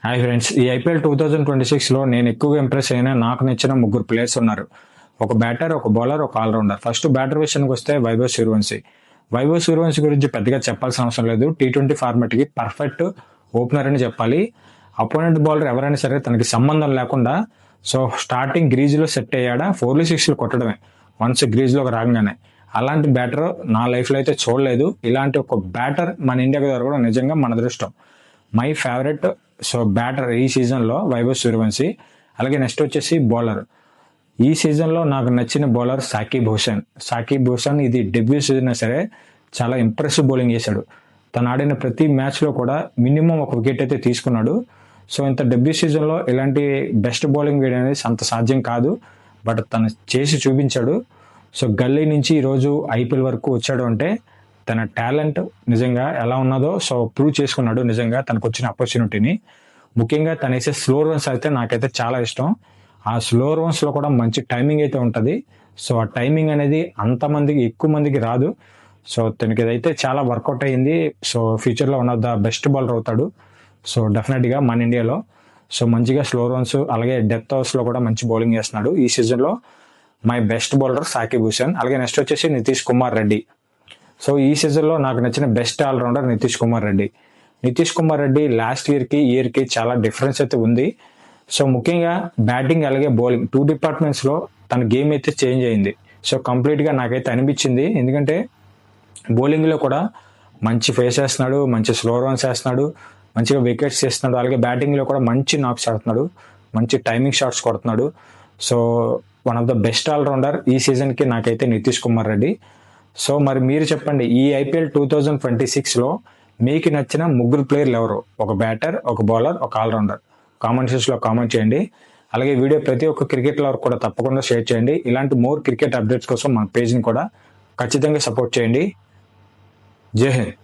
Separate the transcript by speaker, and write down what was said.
Speaker 1: Hi friends, ఈ IPL 2026లో నేను ఎక్కువగా ఇంప్రెస్ అయిన నాకు నచ్చిన ముగ్గురు ప్లేయర్స్ ఉన్నారు. ఒక బ్యాటర్, ఒక బౌలర్, ఒక ఆల్రౌండర్. ఫస్ట్ బ్యాటర్ విషయానికి వస్తే వైభవ్ సూర్యవంశీ. వైభవ్ సూర్యవంశీ గురించి పెద్దగా చెప్పాల్సిన అవసరం లేదు. టీ20 ఫార్మాట్కి పర్ఫెక్ట్ ఓపెనర్ అని చెప్పాలి. అపోనెంట్ బౌలర్ ఎవరైనా సరే తనకి సంబంధం లేకుండా స్టార్టింగ్ గ్రీజ్లో సెట్ అయ్యాడా 4లు 6లు కొట్టడమే వన్స్ గ్రీజ్లోకి రాగానే. అలాంటి బ్యాటర్ నా లైఫ్లో అయితే చూడలేదు. ఇలాంటి ఒక బ్యాటర్ మన ఇండియాకి దొరకడం నిజంగా మన అదృష్టం. మై ఫేవరెట్ బ్యాటర్ ఈ సీజన్లో వైభవ్ సూర్యవంశీ. అలాగే నెక్స్ట్ వచ్చేసి బౌలర్. ఈ సీజన్లో నాకు నచ్చిన బౌలర్ సాకిబ్ హుసేన్. ఇది డెబ్యూ సీజన్ సరే చాలా ఇంప్రెసివ్ బౌలింగ్ చేశాడు. తను ఆడిన ప్రతి మ్యాచ్లో కూడా మినిమం ఒక వికెట్ అయితే తీసుకున్నాడు. ఇంత డెబ్యూ సీజన్లో ఇలాంటి బెస్ట్ బౌలింగ్ వేయడం అనేది అంత సాధ్యం కాదు, బట్ తను చేసి చూపించాడు. గల్లీ నుంచి ఈరోజు ఐపీఎల్ వరకు వచ్చాడు అంటే తన టాలెంట్ నిజంగా ఎలా ఉన్నదో ప్రూవ్ చేసుకున్నాడు. నిజంగా తనకు వచ్చిన ఆపర్చునిటీని, ముఖ్యంగా తను వేసే స్లో రన్స్ అయితే నాకైతే చాలా ఇష్టం. ఆ స్లో రన్స్లో కూడా మంచి టైమింగ్ అయితే ఉంటుంది. ఆ టైమింగ్ అనేది ఎక్కువ మందికి రాదు. తనకి ఇదైతే చాలా వర్కౌట్ అయ్యింది. ఫ్యూచర్లో one of the best bowler అవుతాడు. డెఫినెట్గా మన ఇండియాలో మంచిగా స్లో రన్స్ అలాగే డెత్ ఓవర్స్లో కూడా మంచి బౌలింగ్ చేస్తున్నాడు. ఈ సీజన్లో my best bowler Sakib Hussain. అలాగే నెక్స్ట్ వచ్చేసి నితీష్ కుమార్ రెడ్డి. ఈ సీజన్లో నాకు నచ్చిన best allrounder Nitish Kumar Reddy. Last ఇయర్కి చాలా డిఫరెన్స్ అయితే ఉంది. ముఖ్యంగా బ్యాటింగ్ అలాగే బౌలింగ్ 2 డిపార్ట్మెంట్స్లో తన గేమ్ అయితే చేంజ్ అయింది. కంప్లీట్గా నాకైతే అనిపించింది. ఎందుకంటే బౌలింగ్లో కూడా మంచి ఫేస్ వేస్తున్నాడు, మంచి స్లో రన్స్ వేస్తున్నాడు, మంచిగా వికెట్స్ చేస్తున్నాడు. అలాగే బ్యాటింగ్లో కూడా మంచి నాక్స్ ఆడుతున్నాడు, మంచి టైమింగ్ షాట్స్ కొడుతున్నాడు. One of the best allrounder ఈ సీజన్కి నాకైతే నితీష్ కుమార్ రెడ్డి. మరి మీరు చెప్పండి, ఈ ఐపీఎల్ 2026లో మీకు నచ్చిన ముగ్గురు ప్లేయర్లు ఎవరు? ఒక బ్యాటర్, ఒక బౌలర్, ఒక ఆల్రౌండర్. కామెంట్ సెక్షన్లో కామెంట్ చేయండి. అలాగే వీడియో ప్రతి ఒక్క క్రికెట్ లవర్ కూడా తప్పకుండా షేర్ చేయండి. ఇలాంటి మోర్ క్రికెట్ అప్డేట్స్ కోసం మన పేజ్ని కూడా ఖచ్చితంగా సపోర్ట్ చేయండి. జై హింద్.